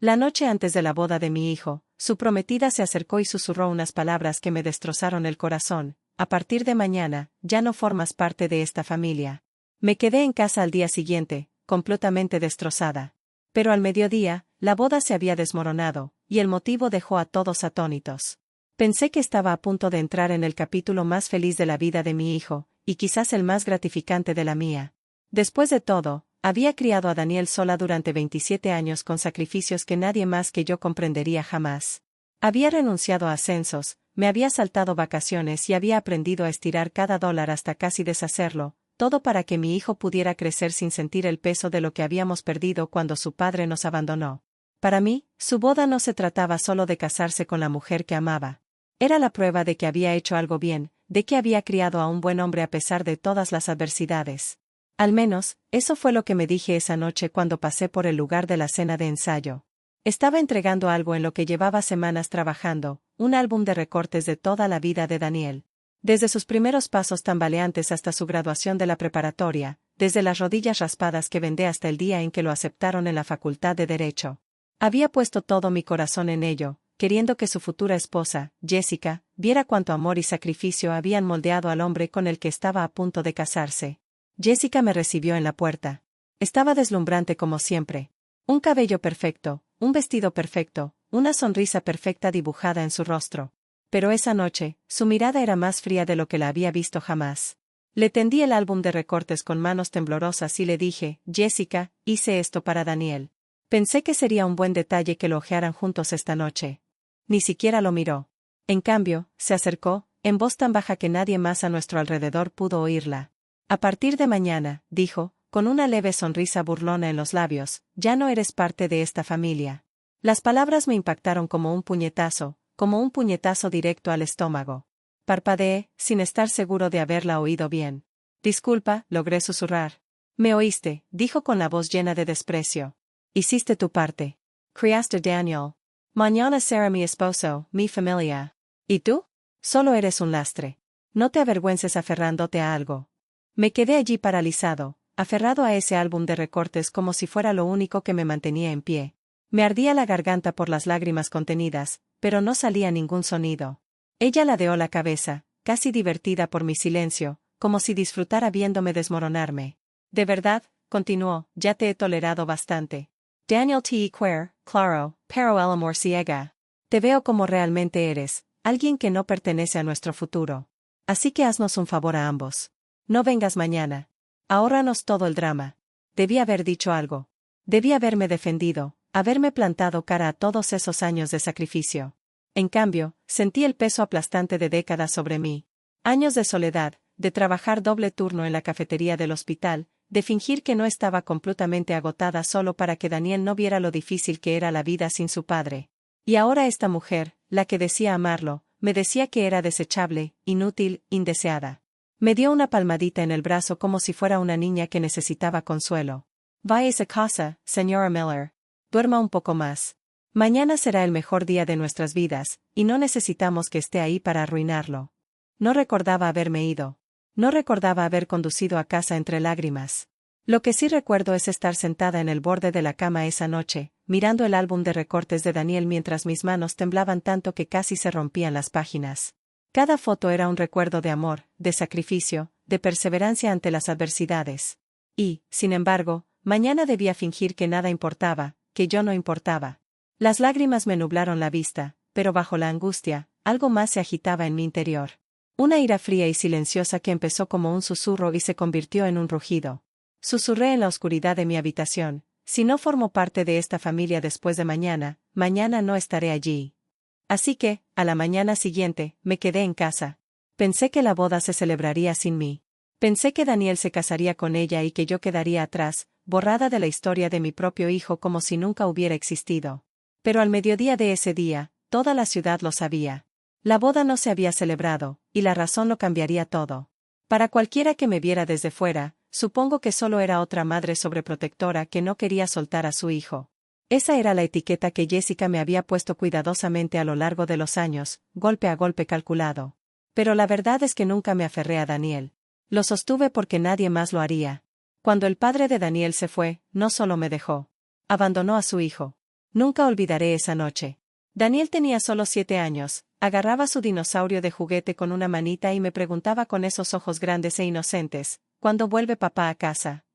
La noche antes de la boda de mi hijo, su prometida se acercó y susurró unas palabras que me destrozaron el corazón: a partir de mañana, ya no formas parte de esta familia. Me quedé en casa al día siguiente, completamente destrozada. Pero al mediodía, la boda se había desmoronado, y el motivo dejó a todos atónitos. Pensé que estaba a punto de entrar en el capítulo más feliz de la vida de mi hijo, y quizás el más gratificante de la mía. Después de todo, había criado a Daniel sola durante 27 años con sacrificios que nadie más que yo comprendería jamás. Había renunciado a ascensos, me había saltado vacaciones y había aprendido a estirar cada dólar hasta casi deshacerlo, todo para que mi hijo pudiera crecer sin sentir el peso de lo que habíamos perdido cuando su padre nos abandonó. Para mí, su boda no se trataba solo de casarse con la mujer que amaba. Era la prueba de que había hecho algo bien, de que había criado a un buen hombre a pesar de todas las adversidades. Al menos, eso fue lo que me dije esa noche cuando pasé por el lugar de la cena de ensayo. Estaba entregando algo en lo que llevaba semanas trabajando, un álbum de recortes de toda la vida de Daniel. Desde sus primeros pasos tambaleantes hasta su graduación de la preparatoria, desde las rodillas raspadas que vendé hasta el día en que lo aceptaron en la Facultad de Derecho. Había puesto todo mi corazón en ello, queriendo que su futura esposa, Jessica, viera cuánto amor y sacrificio habían moldeado al hombre con el que estaba a punto de casarse. Jessica me recibió en la puerta. Estaba deslumbrante como siempre. Un cabello perfecto, un vestido perfecto, una sonrisa perfecta dibujada en su rostro. Pero esa noche, su mirada era más fría de lo que la había visto jamás. Le tendí el álbum de recortes con manos temblorosas y le dije: Jessica, hice esto para Daniel. Pensé que sería un buen detalle que lo hojearan juntos esta noche. Ni siquiera lo miró. En cambio, se acercó, en voz tan baja que nadie más a nuestro alrededor pudo oírla. A partir de mañana, dijo, con una leve sonrisa burlona en los labios, ya no eres parte de esta familia. Las palabras me impactaron como un puñetazo directo al estómago. Parpadeé, sin estar seguro de haberla oído bien. Disculpa, logré susurrar. Me oíste, dijo con la voz llena de desprecio. Hiciste tu parte. Criaste a Daniel. Mañana será mi esposo, mi familia. ¿Y tú? Solo eres un lastre. No te avergüences aferrándote a algo. Me quedé allí paralizado, aferrado a ese álbum de recortes como si fuera lo único que me mantenía en pie. Me ardía la garganta por las lágrimas contenidas, pero no salía ningún sonido. Ella ladeó la cabeza, casi divertida por mi silencio, como si disfrutara viéndome desmoronarme. De verdad, continuó, ya te he tolerado bastante. Daniel T. Queer, claro, pero el amor ciega. Te veo como realmente eres, alguien que no pertenece a nuestro futuro. Así que haznos un favor a ambos. No vengas mañana. Ahórranos todo el drama. Debí haber dicho algo. Debí haberme defendido, haberme plantado cara a todos esos años de sacrificio. En cambio, sentí el peso aplastante de décadas sobre mí. Años de soledad, de trabajar doble turno en la cafetería del hospital, de fingir que no estaba completamente agotada solo para que Daniel no viera lo difícil que era la vida sin su padre. Y ahora esta mujer, la que decía amarlo, me decía que era desechable, inútil, indeseada. Me dio una palmadita en el brazo como si fuera una niña que necesitaba consuelo. Vaya a casa, señora Miller. Duerma un poco más. Mañana será el mejor día de nuestras vidas, y no necesitamos que esté ahí para arruinarlo. No recordaba haberme ido. No recordaba haber conducido a casa entre lágrimas. Lo que sí recuerdo es estar sentada en el borde de la cama esa noche, mirando el álbum de recortes de Daniel mientras mis manos temblaban tanto que casi se rompían las páginas. Cada foto era un recuerdo de amor, de sacrificio, de perseverancia ante las adversidades. Y, sin embargo, mañana debía fingir que nada importaba, que yo no importaba. Las lágrimas me nublaron la vista, pero bajo la angustia, algo más se agitaba en mi interior. Una ira fría y silenciosa que empezó como un susurro y se convirtió en un rugido. Susurré en la oscuridad de mi habitación: si no formo parte de esta familia después de mañana, mañana no estaré allí. Así que, a la mañana siguiente, me quedé en casa. Pensé que la boda se celebraría sin mí. Pensé que Daniel se casaría con ella y que yo quedaría atrás, borrada de la historia de mi propio hijo como si nunca hubiera existido. Pero al mediodía de ese día, toda la ciudad lo sabía. La boda no se había celebrado, y la razón lo cambiaría todo. Para cualquiera que me viera desde fuera, supongo que solo era otra madre sobreprotectora que no quería soltar a su hijo. Esa era la etiqueta que Jessica me había puesto cuidadosamente a lo largo de los años, golpe a golpe calculado. Pero la verdad es que nunca me aferré a Daniel. Lo sostuve porque nadie más lo haría. Cuando el padre de Daniel se fue, no solo me dejó. Abandonó a su hijo. Nunca olvidaré esa noche. Daniel tenía solo 7 años, agarraba su dinosaurio de juguete con una manita y me preguntaba con esos ojos grandes e inocentes, ¿cuándo vuelve papá a casa?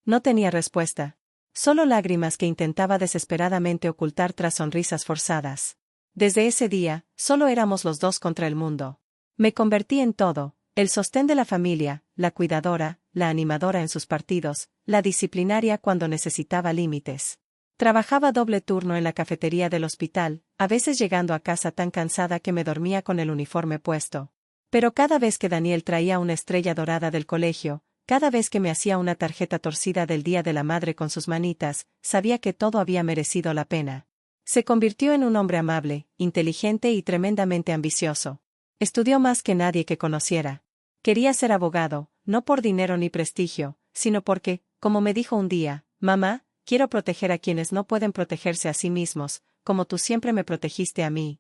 No tenía respuesta. Solo lágrimas que intentaba desesperadamente ocultar tras sonrisas forzadas. Desde ese día, solo éramos los dos contra el mundo. Me convertí en todo, el sostén de la familia, la cuidadora, la animadora en sus partidos, la disciplinaria cuando necesitaba límites. Trabajaba doble turno en la cafetería del hospital, a veces llegando a casa tan cansada que me dormía con el uniforme puesto. Pero cada vez que Daniel traía una estrella dorada del colegio, cada vez que me hacía una tarjeta torcida del Día de la Madre con sus manitas, sabía que todo había merecido la pena. Se convirtió en un hombre amable, inteligente y tremendamente ambicioso. Estudió más que nadie que conociera. Quería ser abogado, no por dinero ni prestigio, sino porque, como me dijo un día, mamá, quiero proteger a quienes no pueden protegerse a sí mismos, como tú siempre me protegiste a mí.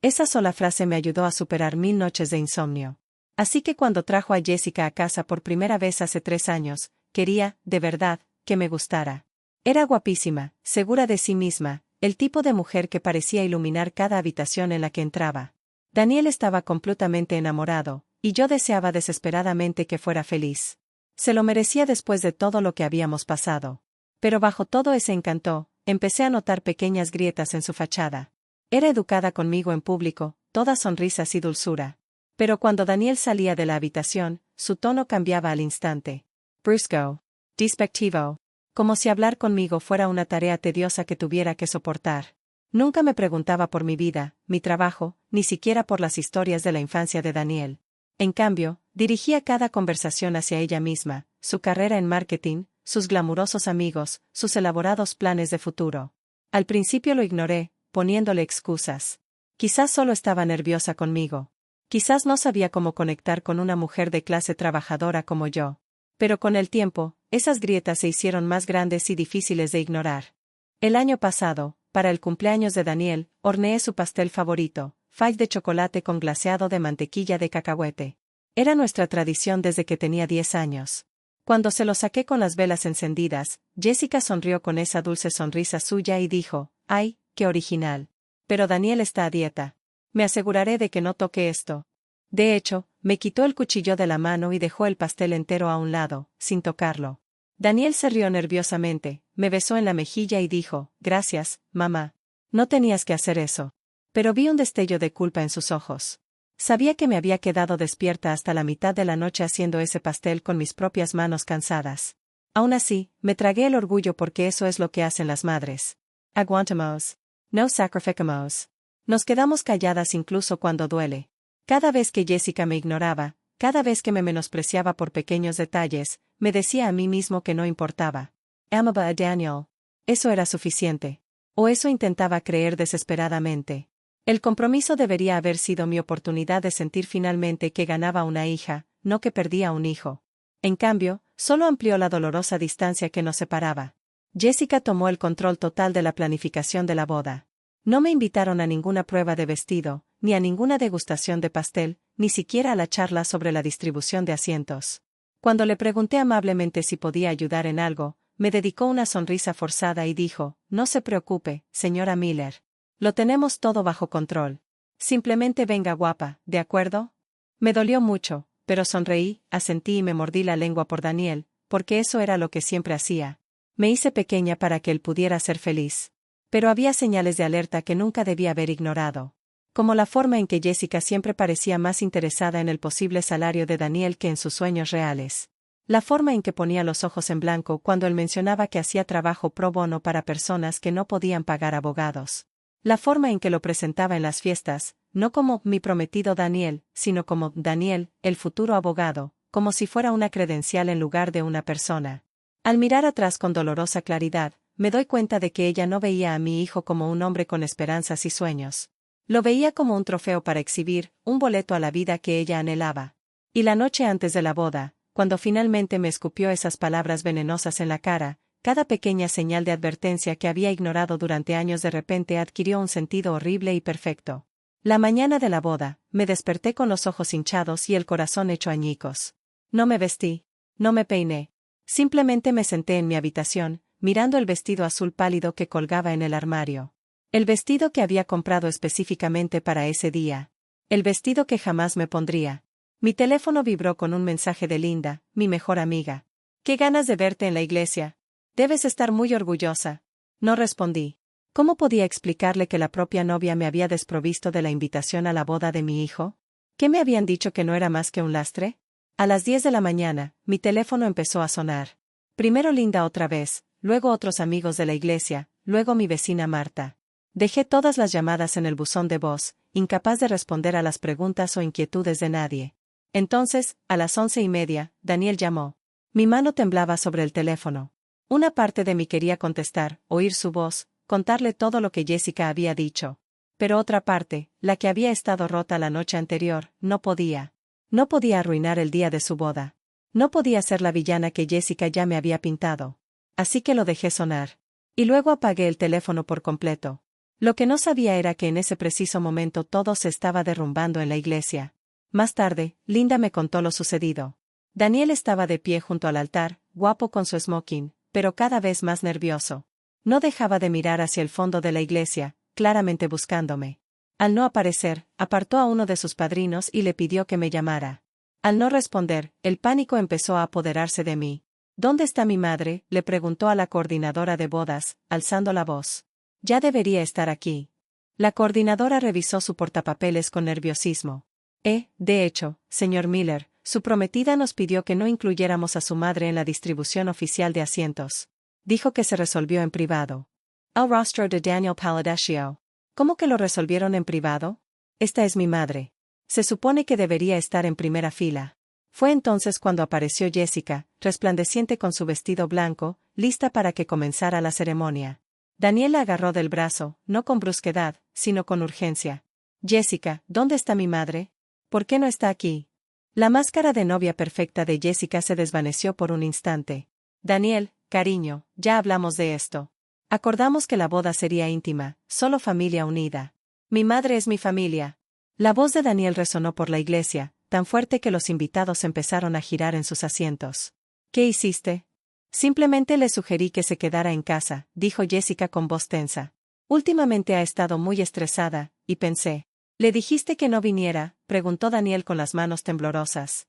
Esa sola frase me ayudó a superar 1000 noches de insomnio. Así que cuando trajo a Jessica a casa por primera vez hace 3 años, quería, de verdad, que me gustara. Era guapísima, segura de sí misma, el tipo de mujer que parecía iluminar cada habitación en la que entraba. Daniel estaba completamente enamorado, y yo deseaba desesperadamente que fuera feliz. Se lo merecía después de todo lo que habíamos pasado. Pero bajo todo ese encanto, empecé a notar pequeñas grietas en su fachada. Era educada conmigo en público, toda sonrisas y dulzura. Pero cuando Daniel salía de la habitación, su tono cambiaba al instante. Brusco. Despectivo. Como si hablar conmigo fuera una tarea tediosa que tuviera que soportar. Nunca me preguntaba por mi vida, mi trabajo, ni siquiera por las historias de la infancia de Daniel. En cambio, dirigía cada conversación hacia ella misma, su carrera en marketing, sus glamurosos amigos, sus elaborados planes de futuro. Al principio lo ignoré, poniéndole excusas. Quizás solo estaba nerviosa conmigo. Quizás no sabía cómo conectar con una mujer de clase trabajadora como yo. Pero con el tiempo, esas grietas se hicieron más grandes y difíciles de ignorar. El año pasado, para el cumpleaños de Daniel, horneé su pastel favorito, fudge de chocolate con glaseado de mantequilla de cacahuete. Era nuestra tradición desde que tenía 10 años. Cuando se lo saqué con las velas encendidas, Jessica sonrió con esa dulce sonrisa suya y dijo, ¡ay, qué original! Pero Daniel está a dieta. Me aseguraré de que no toque esto. De hecho, me quitó el cuchillo de la mano y dejó el pastel entero a un lado, sin tocarlo. Daniel se rió nerviosamente, me besó en la mejilla y dijo, gracias, mamá. No tenías que hacer eso. Pero vi un destello de culpa en sus ojos. Sabía que me había quedado despierta hasta la mitad de la noche haciendo ese pastel con mis propias manos cansadas. Aún así, me tragué el orgullo porque eso es lo que hacen las madres. Aguantamos. No sacrificamos. Nos quedamos calladas incluso cuando duele. Cada vez que Jessica me ignoraba, cada vez que me menospreciaba por pequeños detalles, me decía a mí mismo que no importaba. Amaba a Daniel. Eso era suficiente. O eso intentaba creer desesperadamente. El compromiso debería haber sido mi oportunidad de sentir finalmente que ganaba una hija, no que perdía un hijo. En cambio, solo amplió la dolorosa distancia que nos separaba. Jessica tomó el control total de la planificación de la boda. No me invitaron a ninguna prueba de vestido, ni a ninguna degustación de pastel, ni siquiera a la charla sobre la distribución de asientos. Cuando le pregunté amablemente si podía ayudar en algo, me dedicó una sonrisa forzada y dijo, no se preocupe, señora Miller. Lo tenemos todo bajo control. Simplemente venga guapa, ¿de acuerdo? Me dolió mucho, pero sonreí, asentí y me mordí la lengua por Daniel, porque eso era lo que siempre hacía. Me hice pequeña para que él pudiera ser feliz. Pero había señales de alerta que nunca debía haber ignorado. Como la forma en que Jessica siempre parecía más interesada en el posible salario de Daniel que en sus sueños reales. La forma en que ponía los ojos en blanco cuando él mencionaba que hacía trabajo pro bono para personas que no podían pagar abogados. La forma en que lo presentaba en las fiestas, no como mi prometido Daniel, sino como Daniel, el futuro abogado, como si fuera una credencial en lugar de una persona. Al mirar atrás con dolorosa claridad, me doy cuenta de que ella no veía a mi hijo como un hombre con esperanzas y sueños. Lo veía como un trofeo para exhibir, un boleto a la vida que ella anhelaba. Y la noche antes de la boda, cuando finalmente me escupió esas palabras venenosas en la cara, cada pequeña señal de advertencia que había ignorado durante años de repente adquirió un sentido horrible y perfecto. La mañana de la boda, me desperté con los ojos hinchados y el corazón hecho añicos. No me vestí. No me peiné. Simplemente me senté en mi habitación, mirando el vestido azul pálido que colgaba en el armario. El vestido que había comprado específicamente para ese día. El vestido que jamás me pondría. Mi teléfono vibró con un mensaje de Linda, mi mejor amiga. «Qué ganas de verte en la iglesia. Debes estar muy orgullosa». No respondí. ¿Cómo podía explicarle que la propia novia me había desprovisto de la invitación a la boda de mi hijo? ¿Qué me habían dicho que no era más que un lastre? A las 10 de la mañana, mi teléfono empezó a sonar. Primero Linda otra vez, luego otros amigos de la iglesia, luego mi vecina Marta. Dejé todas las llamadas en el buzón de voz, incapaz de responder a las preguntas o inquietudes de nadie. Entonces, a las 11:30, Daniel llamó. Mi mano temblaba sobre el teléfono. Una parte de mí quería contestar, oír su voz, contarle todo lo que Jessica había dicho. Pero otra parte, la que había estado rota la noche anterior, no podía. No podía arruinar el día de su boda. No podía ser la villana que Jessica ya me había pintado. Así que lo dejé sonar. Y luego apagué el teléfono por completo. Lo que no sabía era que en ese preciso momento todo se estaba derrumbando en la iglesia. Más tarde, Linda me contó lo sucedido. Daniel estaba de pie junto al altar, guapo con su smoking, pero cada vez más nervioso. No dejaba de mirar hacia el fondo de la iglesia, claramente buscándome. Al no aparecer, apartó a uno de sus padrinos y le pidió que me llamara. Al no responder, el pánico empezó a apoderarse de mí. «¿Dónde está mi madre?», le preguntó a la coordinadora de bodas, alzando la voz. «Ya debería estar aquí». La coordinadora revisó su portapapeles con nerviosismo. De hecho, señor Miller, su prometida nos pidió que no incluyéramos a su madre en la distribución oficial de asientos. Dijo que se resolvió en privado. El rostro de Daniel palideció. ¿Cómo que lo resolvieron en privado? Esta es mi madre. Se supone que debería estar en primera fila. Fue entonces cuando apareció Jessica, resplandeciente con su vestido blanco, lista para que comenzara la ceremonia. Daniel la agarró del brazo, no con brusquedad, sino con urgencia. «Jessica, ¿dónde está mi madre? ¿Por qué no está aquí?» La máscara de novia perfecta de Jessica se desvaneció por un instante. «Daniel, cariño, ya hablamos de esto. Acordamos que la boda sería íntima, solo familia unida. Mi madre es mi familia». La voz de Daniel resonó por la iglesia, tan fuerte que los invitados empezaron a girar en sus asientos. «¿Qué hiciste?» «Simplemente le sugerí que se quedara en casa», dijo Jessica con voz tensa. «Últimamente ha estado muy estresada, y pensé». «¿Le dijiste que no viniera?», preguntó Daniel con las manos temblorosas.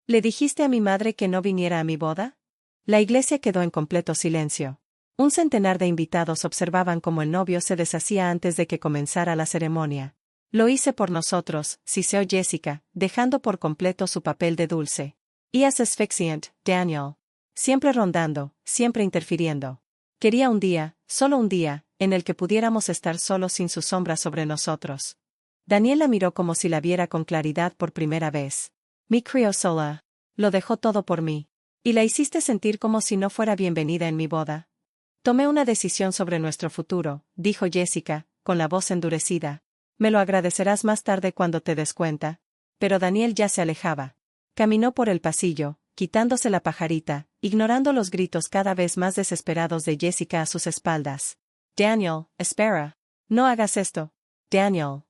«¿Le dijiste a mi madre que no viniera a mi boda?». La iglesia quedó en completo silencio. Un centenar de invitados observaban cómo el novio se deshacía antes de que comenzara la ceremonia. «Lo hice por nosotros», siseó Jessica, dejando por completo su papel de dulce. «Es asfixiante, Daniel. Siempre rondando, siempre interfiriendo. Quería un día, solo un día, en el que pudiéramos estar solos sin su sombra sobre nosotros». Daniel la miró como si la viera con claridad por primera vez. «Me crió sola. Lo dejó todo por mí. Y la hiciste sentir como si no fuera bienvenida en mi boda». «Tomé una decisión sobre nuestro futuro», dijo Jessica, con la voz endurecida. «Me lo agradecerás más tarde cuando te des cuenta». Pero Daniel ya se alejaba. Caminó por el pasillo, quitándose la pajarita, ignorando los gritos cada vez más desesperados de Jessica a sus espaldas. «Daniel, espera. No hagas esto. Daniel».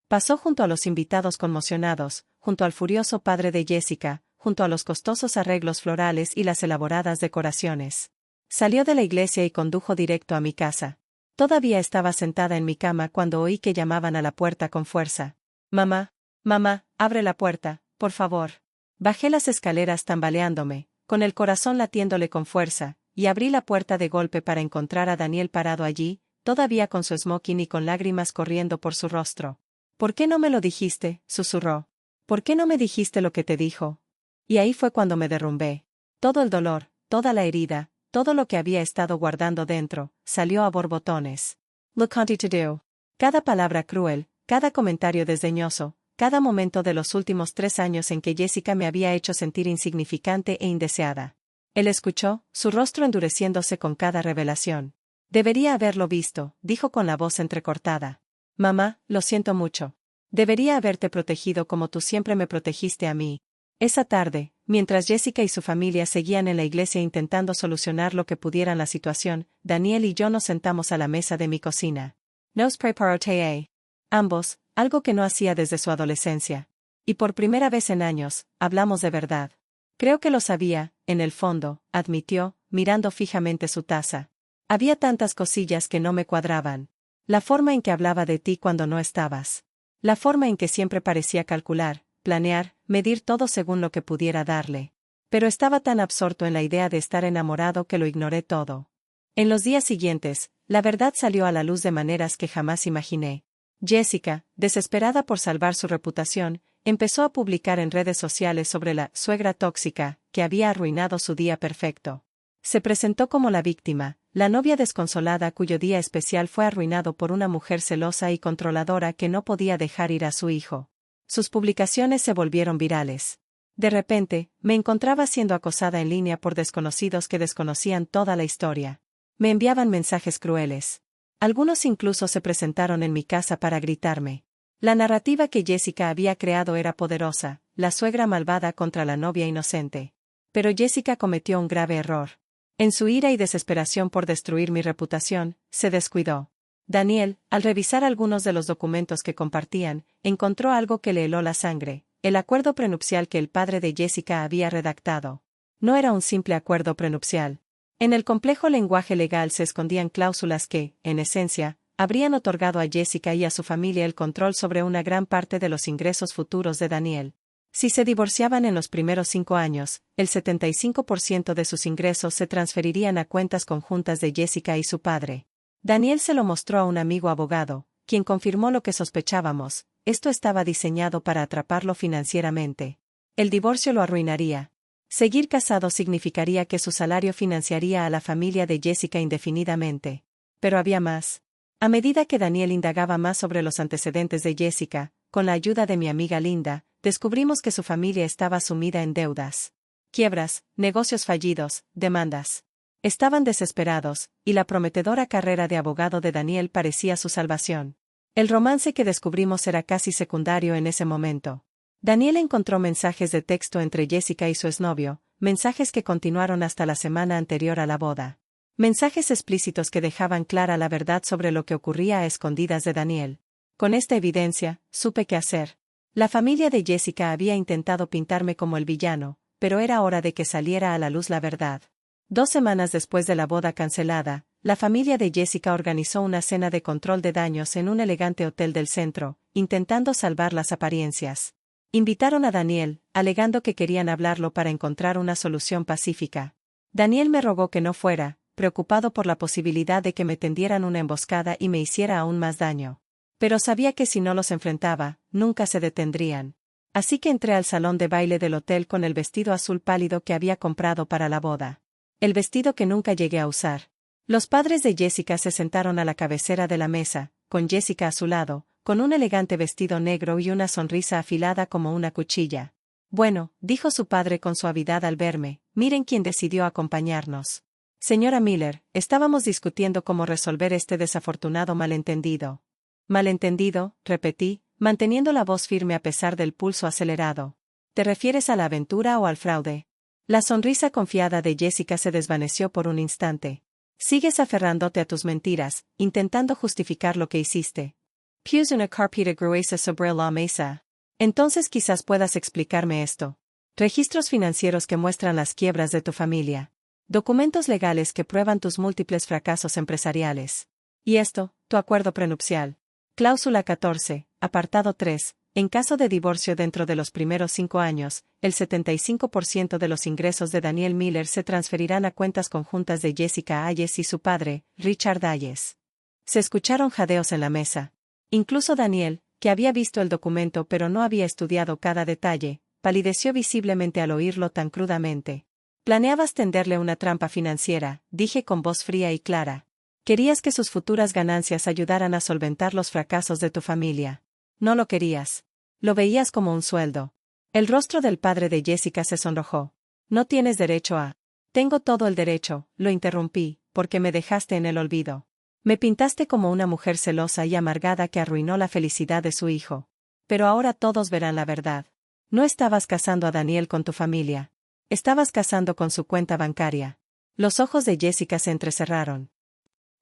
Pasó junto a los invitados conmocionados, junto al furioso padre de Jessica, junto a los costosos arreglos florales y las elaboradas decoraciones. Salió de la iglesia y condujo directo a mi casa. Todavía estaba sentada en mi cama cuando oí que llamaban a la puerta con fuerza. «Mamá, mamá, abre la puerta, por favor». Bajé las escaleras tambaleándome, con el corazón latiéndole con fuerza, y abrí la puerta de golpe para encontrar a Daniel parado allí, todavía con su smoking y con lágrimas corriendo por su rostro. «¿Por qué no me lo dijiste?», susurró. «¿Por qué no me dijiste lo que te dijo?». Y ahí fue cuando me derrumbé. Todo el dolor, toda la herida, todo lo que había estado guardando dentro, salió a borbotones. «Lo conté todo». Cada palabra cruel, cada comentario desdeñoso, cada momento de los últimos 3 años en que Jessica me había hecho sentir insignificante e indeseada. Él escuchó, su rostro endureciéndose con cada revelación. «Debería haberlo visto», dijo con la voz entrecortada. «Mamá, lo siento mucho. Debería haberte protegido como tú siempre me protegiste a mí». Esa tarde, mientras Jessica y su familia seguían en la iglesia intentando solucionar lo que pudieran la situación, Daniel y yo nos sentamos a la mesa de mi cocina. Nos preparó té. Ambos, algo que no hacía desde su adolescencia. Y por primera vez en años, hablamos de verdad. «Creo que lo sabía, en el fondo», admitió, mirando fijamente su taza. «Había tantas cosillas que no me cuadraban. La forma en que hablaba de ti cuando no estabas. La forma en que siempre parecía calcular, planear, medir todo según lo que pudiera darle. Pero estaba tan absorto en la idea de estar enamorado que lo ignoré todo. En los días siguientes, la verdad salió a la luz de maneras que jamás imaginé. Jessica, desesperada por salvar su reputación, empezó a publicar en redes sociales sobre la suegra tóxica, que había arruinado su día perfecto. Se presentó como la víctima, la novia desconsolada cuyo día especial fue arruinado por una mujer celosa y controladora que no podía dejar ir a su hijo. Sus publicaciones se volvieron virales. De repente, me encontraba siendo acosada en línea por desconocidos que desconocían toda la historia. Me enviaban mensajes crueles. Algunos incluso se presentaron en mi casa para gritarme. La narrativa que Jessica había creado era poderosa, la suegra malvada contra la novia inocente. Pero Jessica cometió un grave error. En su ira y desesperación por destruir mi reputación, se descuidó. Daniel, al revisar algunos de los documentos que compartían, encontró algo que le heló la sangre, el acuerdo prenupcial que el padre de Jessica había redactado. No era un simple acuerdo prenupcial. En el complejo lenguaje legal se escondían cláusulas que, en esencia, habrían otorgado a Jessica y a su familia el control sobre una gran parte de los ingresos futuros de Daniel. Si se divorciaban en los primeros 5 años, el 75% de sus ingresos se transferirían a cuentas conjuntas de Jessica y su padre. Daniel se lo mostró a un amigo abogado, quien confirmó lo que sospechábamos: esto estaba diseñado para atraparlo financieramente. El divorcio lo arruinaría. Seguir casado significaría que su salario financiaría a la familia de Jessica indefinidamente. Pero había más. A medida que Daniel indagaba más sobre los antecedentes de Jessica, con la ayuda de mi amiga Linda, descubrimos que su familia estaba sumida en deudas. Quiebras, negocios fallidos, demandas. Estaban desesperados, y la prometedora carrera de abogado de Daniel parecía su salvación. El romance que descubrimos era casi secundario en ese momento. Daniel encontró mensajes de texto entre Jessica y su exnovio, mensajes que continuaron hasta la semana anterior a la boda. Mensajes explícitos que dejaban clara la verdad sobre lo que ocurría a escondidas de Daniel. Con esta evidencia, supe qué hacer. La familia de Jessica había intentado pintarme como el villano, pero era hora de que saliera a la luz la verdad. 2 semanas después de la boda cancelada, la familia de Jessica organizó una cena de control de daños en un elegante hotel del centro, intentando salvar las apariencias. Invitaron a Daniel, alegando que querían hablarlo para encontrar una solución pacífica. Daniel me rogó que no fuera, preocupado por la posibilidad de que me tendieran una emboscada y me hiciera aún más daño. Pero sabía que si no los enfrentaba, nunca se detendrían. Así que entré al salón de baile del hotel con el vestido azul pálido que había comprado para la boda. El vestido que nunca llegué a usar. Los padres de Jessica se sentaron a la cabecera de la mesa, con Jessica a su lado, con un elegante vestido negro y una sonrisa afilada como una cuchilla. Bueno, dijo su padre con suavidad al verme, miren quién decidió acompañarnos. Señora Miller, estábamos discutiendo cómo resolver este desafortunado malentendido. Malentendido, repetí, manteniendo la voz firme a pesar del pulso acelerado. ¿Te refieres a la aventura o al fraude? La sonrisa confiada de Jessica se desvaneció por un instante. Sigues aferrándote a tus mentiras, intentando justificar lo que hiciste. Puse una carpeta gruesa sobre la mesa. Entonces quizás puedas explicarme esto. Registros financieros que muestran las quiebras de tu familia. Documentos legales que prueban tus múltiples fracasos empresariales. Y esto, tu acuerdo prenupcial. Cláusula 14, apartado 3. En caso de divorcio dentro de los primeros 5 años, el 75% de los ingresos de Daniel Miller se transferirán a cuentas conjuntas de Jessica Hayes y su padre, Richard Hayes. Se escucharon jadeos en la mesa. Incluso Daniel, que había visto el documento pero no había estudiado cada detalle, palideció visiblemente al oírlo tan crudamente. Planeabas tenderle una trampa financiera, dije con voz fría y clara. Querías que sus futuras ganancias ayudaran a solventar los fracasos de tu familia. No lo querías. Lo veías como un sueldo. El rostro del padre de Jessica se sonrojó. No tienes derecho a... Tengo todo el derecho, lo interrumpí, porque me dejaste en el olvido. Me pintaste como una mujer celosa y amargada que arruinó la felicidad de su hijo. Pero ahora todos verán la verdad. No estabas casando a Daniel con tu familia. Estabas casando con su cuenta bancaria. Los ojos de Jessica se entrecerraron.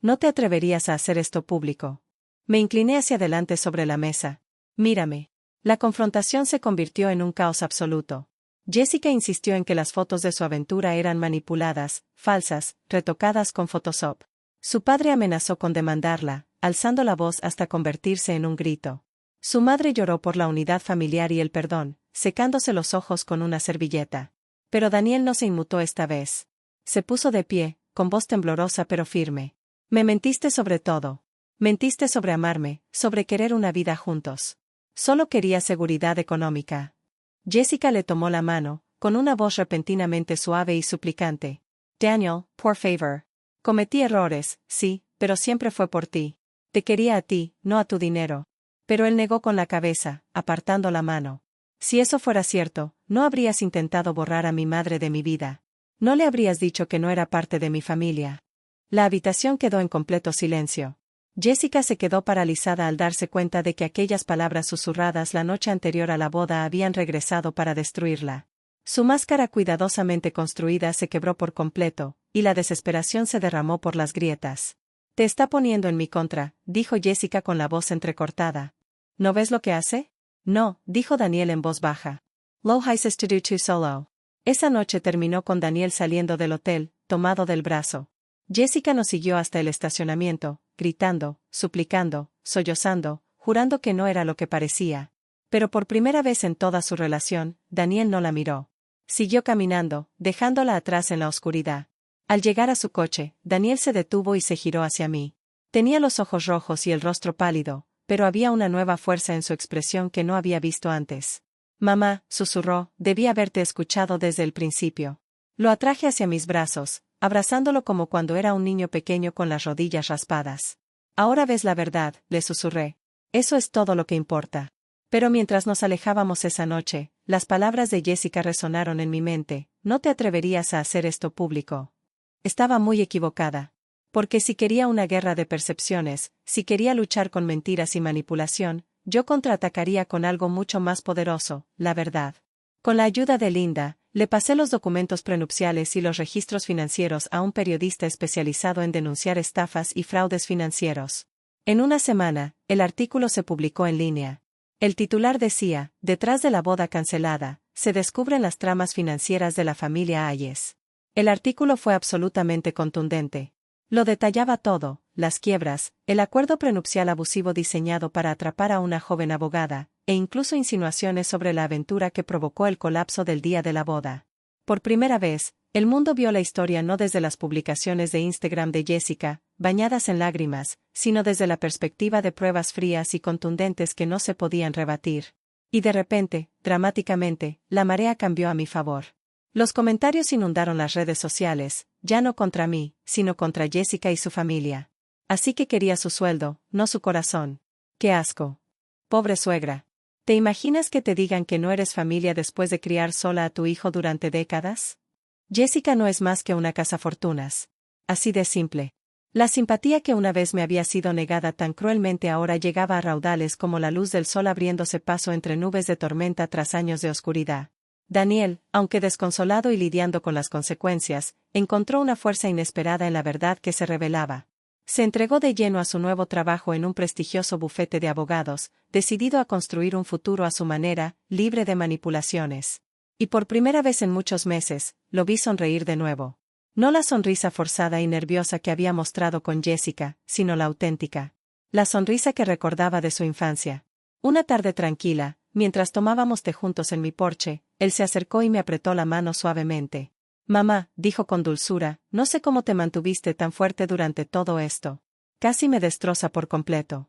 No te atreverías a hacer esto público. Me incliné hacia adelante sobre la mesa. Mírame. La confrontación se convirtió en un caos absoluto. Jessica insistió en que las fotos de su aventura eran manipuladas, falsas, retocadas con Photoshop. Su padre amenazó con demandarla, alzando la voz hasta convertirse en un grito. Su madre lloró por la unidad familiar y el perdón, secándose los ojos con una servilleta. Pero Daniel no se inmutó esta vez. Se puso de pie, con voz temblorosa pero firme. Me mentiste sobre todo. Mentiste sobre amarme, sobre querer una vida juntos. Solo quería seguridad económica. Jessica le tomó la mano, con una voz repentinamente suave y suplicante. Daniel, por favor. Cometí errores, sí, pero siempre fue por ti. Te quería a ti, no a tu dinero. Pero él negó con la cabeza, apartando la mano. Si eso fuera cierto, no habrías intentado borrar a mi madre de mi vida. No le habrías dicho que no era parte de mi familia. La habitación quedó en completo silencio. Jessica se quedó paralizada al darse cuenta de que aquellas palabras susurradas la noche anterior a la boda habían regresado para destruirla. Su máscara cuidadosamente construida se quebró por completo, y la desesperación se derramó por las grietas. Te está poniendo en mi contra, dijo Jessica con la voz entrecortada. ¿No ves lo que hace? No, dijo Daniel en voz baja. Lo hices to do too solo. Esa noche terminó con Daniel saliendo del hotel, tomado del brazo. Jessica nos siguió hasta el estacionamiento, gritando, suplicando, sollozando, jurando que no era lo que parecía. Pero por primera vez en toda su relación, Daniel no la miró. Siguió caminando, dejándola atrás en la oscuridad. Al llegar a su coche, Daniel se detuvo y se giró hacia mí. Tenía los ojos rojos y el rostro pálido, pero había una nueva fuerza en su expresión que no había visto antes. Mamá, susurró, debí haberte escuchado desde el principio. Lo atraje hacia mis brazos, abrazándolo como cuando era un niño pequeño con las rodillas raspadas. Ahora ves la verdad, le susurré. Eso es todo lo que importa. Pero mientras nos alejábamos esa noche, las palabras de Jessica resonaron en mi mente. No te atreverías a hacer esto público. Estaba muy equivocada. Porque si quería una guerra de percepciones, si quería luchar con mentiras y manipulación, yo contraatacaría con algo mucho más poderoso, la verdad. Con la ayuda de Linda, le pasé los documentos prenupciales y los registros financieros a un periodista especializado en denunciar estafas y fraudes financieros. En una semana, el artículo se publicó en línea. El titular decía, detrás de la boda cancelada, se descubren las tramas financieras de la familia Ayes. El artículo fue absolutamente contundente. Lo detallaba todo, las quiebras, el acuerdo prenupcial abusivo diseñado para atrapar a una joven abogada, e incluso insinuaciones sobre la aventura que provocó el colapso del día de la boda. Por primera vez, el mundo vio la historia no desde las publicaciones de Instagram de Jessica, bañadas en lágrimas, sino desde la perspectiva de pruebas frías y contundentes que no se podían rebatir. Y de repente, dramáticamente, la marea cambió a mi favor. Los comentarios inundaron las redes sociales, ya no contra mí, sino contra Jessica y su familia. Así que quería su sueldo, no su corazón. ¡Qué asco! Pobre suegra. ¿Te imaginas que te digan que no eres familia después de criar sola a tu hijo durante décadas? Jessica no es más que una cazafortunas. Así de simple. La simpatía que una vez me había sido negada tan cruelmente ahora llegaba a raudales como la luz del sol abriéndose paso entre nubes de tormenta tras años de oscuridad. Daniel, aunque desconsolado y lidiando con las consecuencias, encontró una fuerza inesperada en la verdad que se revelaba. Se entregó de lleno a su nuevo trabajo en un prestigioso bufete de abogados, decidido a construir un futuro a su manera, libre de manipulaciones. Y por primera vez en muchos meses, lo vi sonreír de nuevo. No la sonrisa forzada y nerviosa que había mostrado con Jessica, sino la auténtica. La sonrisa que recordaba de su infancia. Una tarde tranquila, mientras tomábamos té juntos en mi porche, él se acercó y me apretó la mano suavemente. Mamá, dijo con dulzura, no sé cómo te mantuviste tan fuerte durante todo esto. Casi me destroza por completo.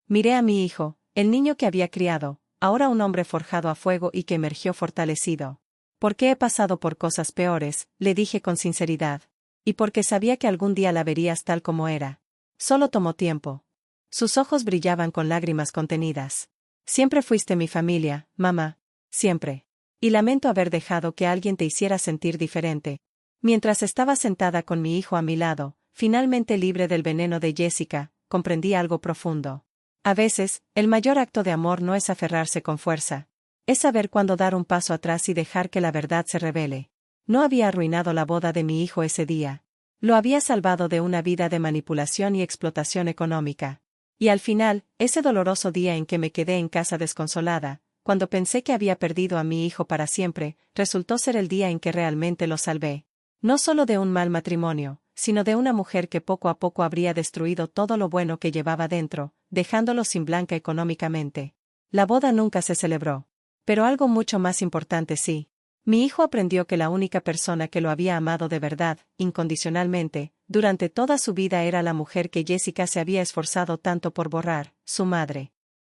Miré a mi hijo, el niño que había criado, ahora un hombre forjado a fuego y que emergió fortalecido. Porque he pasado por cosas peores, le dije con sinceridad. Y porque sabía que algún día la verías tal como era. Solo tomó tiempo. Sus ojos brillaban con lágrimas contenidas. Siempre fuiste mi familia, mamá. Siempre. Y lamento haber dejado que alguien te hiciera sentir diferente. Mientras estaba sentada con mi hijo a mi lado, finalmente libre del veneno de Jessica, comprendí algo profundo. A veces, el mayor acto de amor no es aferrarse con fuerza. Es saber cuándo dar un paso atrás y dejar que la verdad se revele. No había arruinado la boda de mi hijo ese día. Lo había salvado de una vida de manipulación y explotación económica. Y al final, ese doloroso día en que me quedé en casa desconsolada, cuando pensé que había perdido a mi hijo para siempre, resultó ser el día en que realmente lo salvé. No solo de un mal matrimonio, sino de una mujer que poco a poco habría destruido todo lo bueno que llevaba dentro, dejándolo sin Blanca económicamente. La boda nunca se celebró. Pero algo mucho más importante sí. Mi hijo aprendió que la única persona que lo había amado de verdad, incondicionalmente, durante toda su vida era la mujer que Jessica se había esforzado tanto por borrar, su madre.